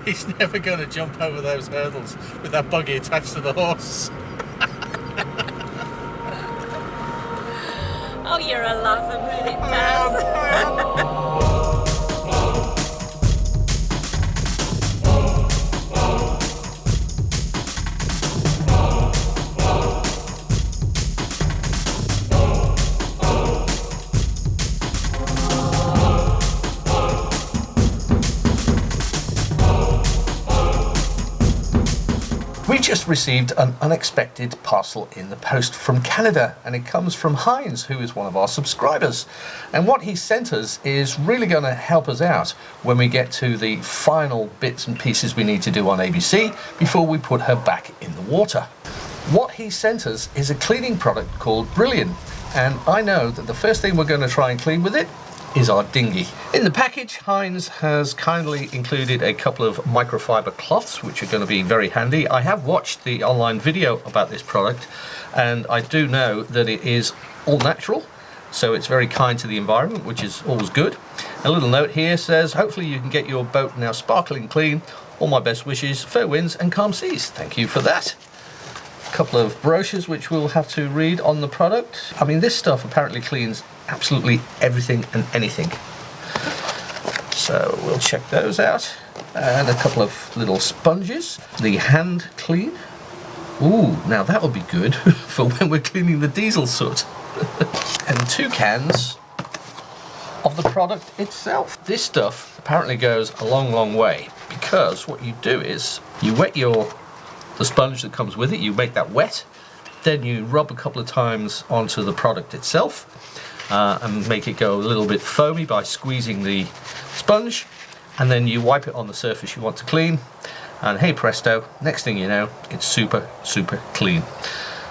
He's never going to jump over those hurdles with that buggy attached to the horse. Oh, you're a laugh when it does. We just received an unexpected parcel in the post from Canada, and it comes from Heinz, who is one of our subscribers. And what he sent us is really going to help us out when we get to the final bits and pieces we need to do on ABC before we put her back in the water. What he sent us is a cleaning product called Brilliant, and I know that the first thing we're going to try and clean with it is our dinghy. In the package, Heinz has kindly included a couple of microfiber cloths, which are going to be very handy. I have watched the online video about this product, and I do know that it is all natural, so it's very kind to the environment, which is always good. A little note here says, hopefully you can get your boat now sparkling clean. All my best wishes, fair winds and calm seas. Thank you for that. A couple of brochures which we'll have to read on the product. I mean, this stuff apparently cleans absolutely everything and anything. So we'll check those out. And a couple of little sponges. The hand clean. Ooh, now that would be good for when we're cleaning the diesel soot. And 2 cans of the product itself. This stuff apparently goes a long way, because what you do is you wet the sponge that comes with it, you make that wet, then you rub a couple of times onto the product itself and make it go a little bit foamy by squeezing the sponge, and then you wipe it on the surface you want to clean, and hey presto, next thing you know, it's super clean.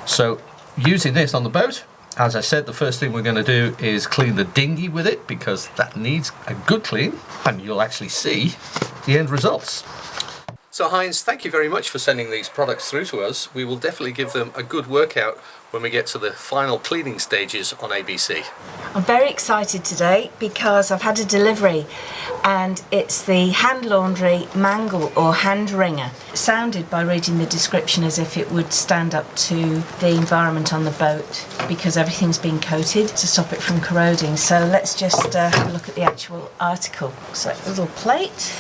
So using this on the boat, as I said, the first thing we're going to do is clean the dinghy with it, because that needs a good clean, and you'll actually see the end results. So Heinz, thank you very much for sending these products through to us. We will definitely give them a good workout when we get to the final cleaning stages on ABC. I'm very excited today because I've had a delivery, and it's the hand laundry Mangle or hand wringer. It sounded by reading the description as if it would stand up to the environment on the boat, because everything's been coated to stop it from corroding. So let's just have a look at the actual article. So a little plate.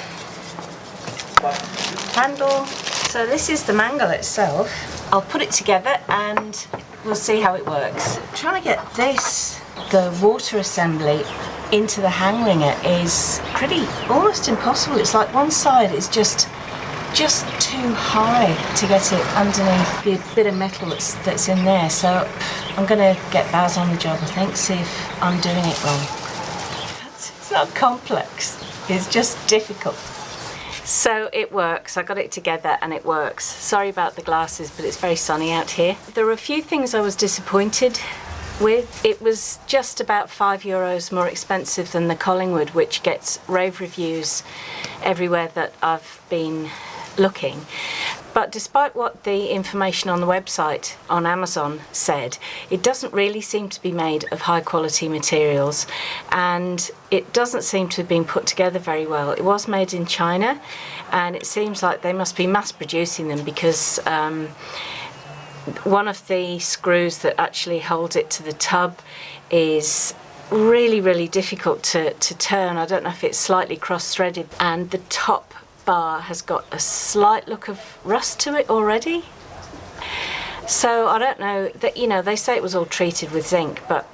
Handle. So this is the Mangle itself. I'll put it together and we'll see how it works. Trying to get the water assembly into the hand wringer is almost impossible. It's like one side is just too high to get it underneath the bit of metal that's in there. So I'm going to get Baz on the job, I think, see if I'm doing it wrong. It's not complex, it's just difficult. So it works. I got it together and it works. Sorry about the glasses, but it's very sunny out here. There were a few things I was disappointed with. It was just about €5 more expensive than the Collingwood, which gets rave reviews everywhere that I've been looking. But despite what the information on the website on Amazon said, it doesn't really seem to be made of high quality materials, and it doesn't seem to have been put together very well. It was made in China, and it seems like they must be mass producing them, because one of the screws that actually holds it to the tub is really difficult to turn. I don't know if it's slightly cross-threaded, and the top bar has got a slight look of rust to it already. So I don't know that, they say it was all treated with zinc, but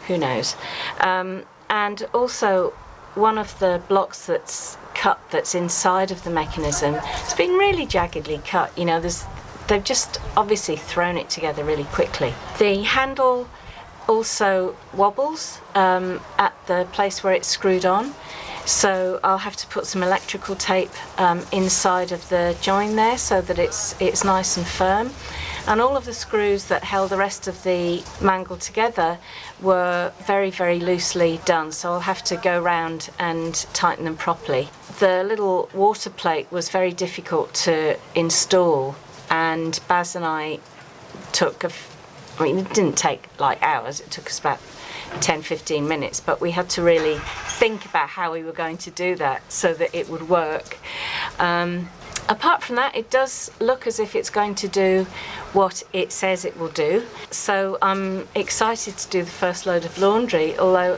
who knows. And also one of the blocks that's cut, that's inside of the mechanism, it's been really jaggedly cut. They've just obviously thrown it together really quickly. The handle also wobbles at the place where it's screwed on. So I'll have to put some electrical tape inside of the join there so that it's nice and firm. And all of the screws that held the rest of the Mangle together were very loosely done, so I'll have to go round and tighten them properly. The little water plate was very difficult to install, and Baz and I it didn't take like hours, it took us about 10-15 minutes, but we had to really think about how we were going to do that so that it would work. Apart from that, it does look as if it's going to do what it says it will do. So I'm excited to do the first load of laundry, although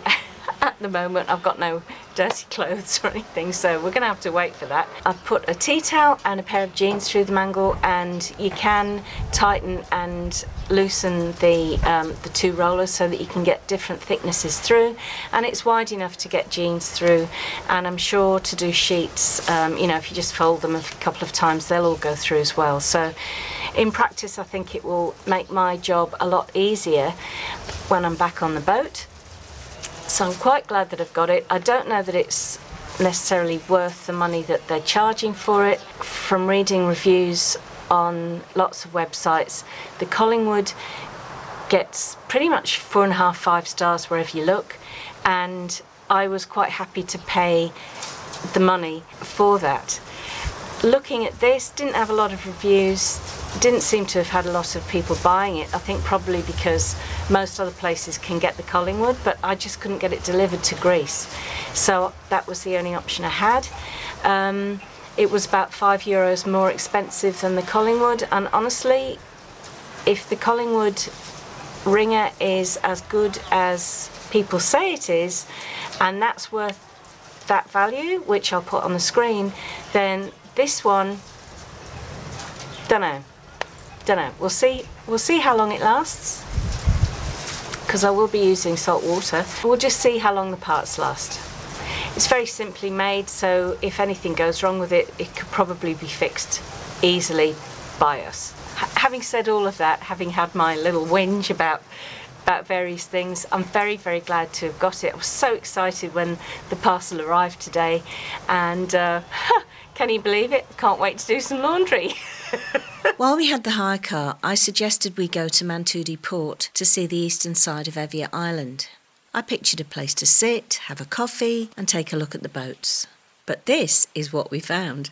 at the moment I've got no dirty clothes or anything, so we're going to have to wait for that. I've put a tea towel and a pair of jeans through the Mangle, and you can tighten and loosen the two rollers so that you can get different thicknesses through, and it's wide enough to get jeans through, and I'm sure to do sheets, you know, if you just fold them a couple of times, they'll all go through as well. So in practice, I think it will make my job a lot easier when I'm back on the boat. So I'm quite glad that I've got it. I don't know that it's necessarily worth the money that they're charging for it. From reading reviews on lots of websites, the Collingwood gets pretty much 4.5, 5 stars wherever you look, and I was quite happy to pay the money for that. Looking at this, didn't have a lot of reviews, didn't seem to have had a lot of people buying it. I think probably because most other places can get the Collingwood, but I just couldn't get it delivered to Greece. So that was the only option I had. It was about €5 more expensive than the Collingwood, and honestly, if the Collingwood ringer is as good as people say it is, and that's worth that value, which I'll put on the screen, then this one, don't know. We'll see how long it lasts, because I will be using salt water. We'll just see how long the parts last. It's very simply made, so if anything goes wrong with it, it could probably be fixed easily by us. Having said all of that, having had my little whinge about various things, I'm very, very glad to have got it. I was so excited when the parcel arrived today, and can you believe it? Can't wait to do some laundry. While we had the hire car, I suggested we go to Mantudi Port to see the eastern side of Evia Island. I pictured a place to sit, have a coffee and take a look at the boats. But this is what we found.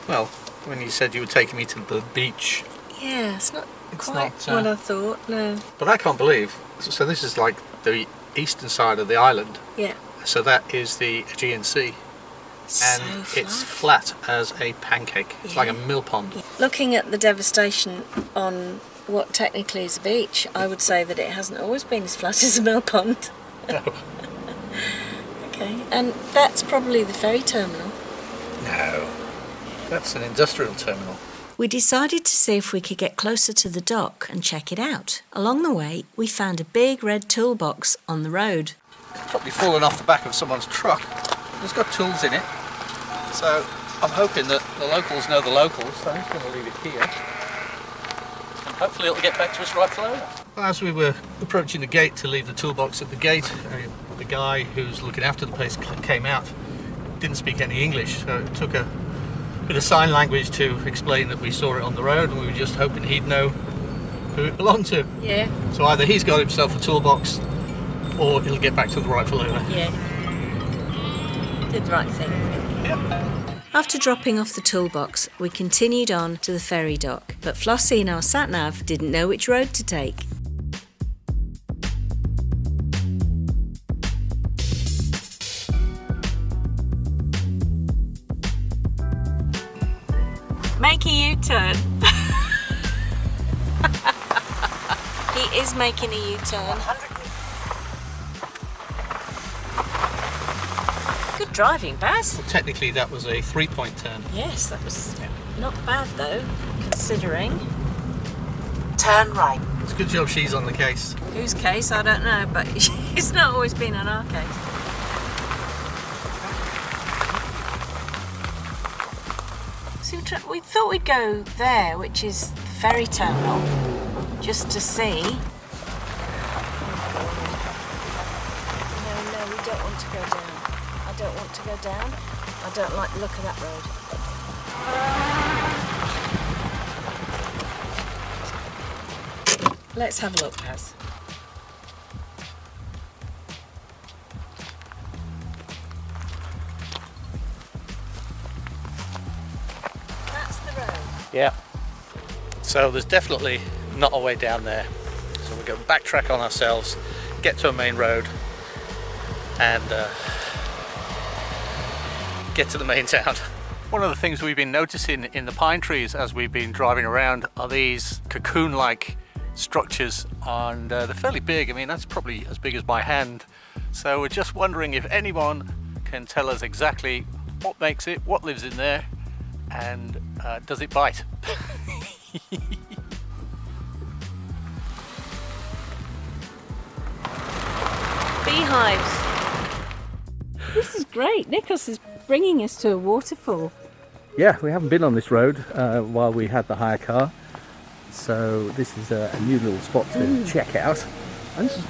Well, when you said you were taking me to the beach... Yeah, it's not It's quite not, what I thought, no. But I can't believe... So this is like the eastern side of the island. Yeah. So that is the Aegean Sea. And So it's flat as a pancake. It's like a mill pond. Yeah. Looking at the devastation on what technically is a beach, I would say that it hasn't always been as flat as a mill pond. No. Okay, and that's probably the ferry terminal. No. That's an industrial terminal. We decided to see if we could get closer to the dock and check it out. Along the way, we found a big red toolbox on the road. It's probably fallen off the back of someone's truck. It's got tools in it. So I'm hoping that the locals know the locals, so I'm just going to leave it here. And hopefully it'll get back to us right below. As we were approaching the gate to leave the toolbox at the gate, the guy who's looking after the place came out. Didn't speak any English, so it took a bit of sign language to explain that we saw it on the road, and we were just hoping he'd know who it belonged to. Yeah. So either he's got himself a toolbox, or it'll get back to the rightful owner. Yeah. Did the right thing. Yep. After dropping off the toolbox, we continued on to the ferry dock, but Flossie in our sat-nav didn't know which road to take. Make a U-turn. He is making a U-turn. Good driving, Baz. Well, technically that was a 3-point turn. Yes, that was not bad though, considering. Turn right. It's a good job she's on the case. Whose case, I don't know, but she's not always been on our case. So we thought we'd go there, which is the ferry terminal, just to see. No, we don't want to go down. I don't want to go down. I don't like the look of that road. Let's have a look, Paz. That's the road. Yeah. So there's definitely not a way down there. So we're going to backtrack on ourselves, get to a main road, and get to the main town. One of the things we've been noticing in the pine trees as we've been driving around are these cocoon-like structures, and they're fairly big. I mean, that's probably as big as my hand. So we're just wondering if anyone can tell us exactly what makes it, what lives in there, and does it bite? Beehives. This is great. Nikos is bringing us to a waterfall. Yeah, we haven't been on this road while we had the hire car, so this is a new little spot to check out. And this is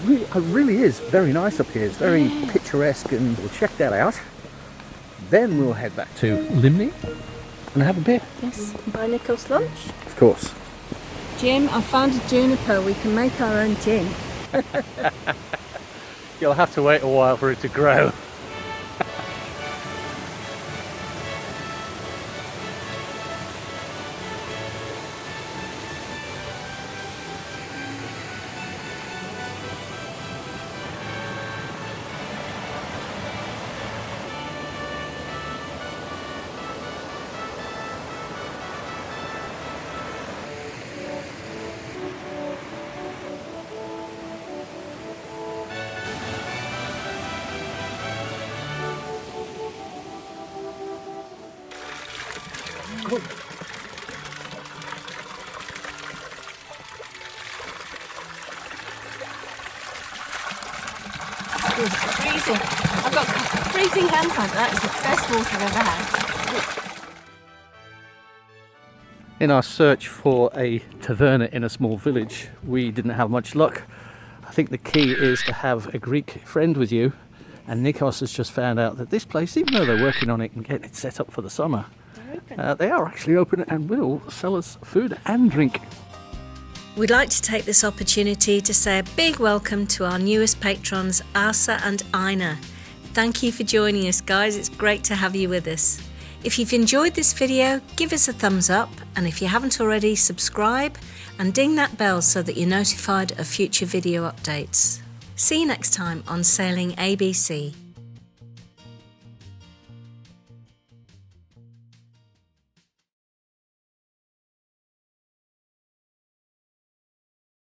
really is very nice up here. It's very picturesque, and we'll check that out. Then we'll head back to Limney and have a beer. Yes, buy Nikos lunch. Of course. Jim, I found a juniper. We can make our own gin. You'll have to wait a while for it to grow. It's freezing. I've got freezing hands like that. It's the best water I've ever had. In our search for a taverna in a small village, we didn't have much luck. I think the key is to have a Greek friend with you, and Nikos has just found out that this place, even though they're working on it and getting it set up for the summer, they are actually open and will sell us food and drink. We'd like to take this opportunity to say a big welcome to our newest patrons, Aannsha and Ina. Thank you for joining us, guys. It's great to have you with us. If you've enjoyed this video, give us a thumbs up, and if you haven't already, subscribe and ding that bell so that you're notified of future video updates. See you next time on Sailing ABC.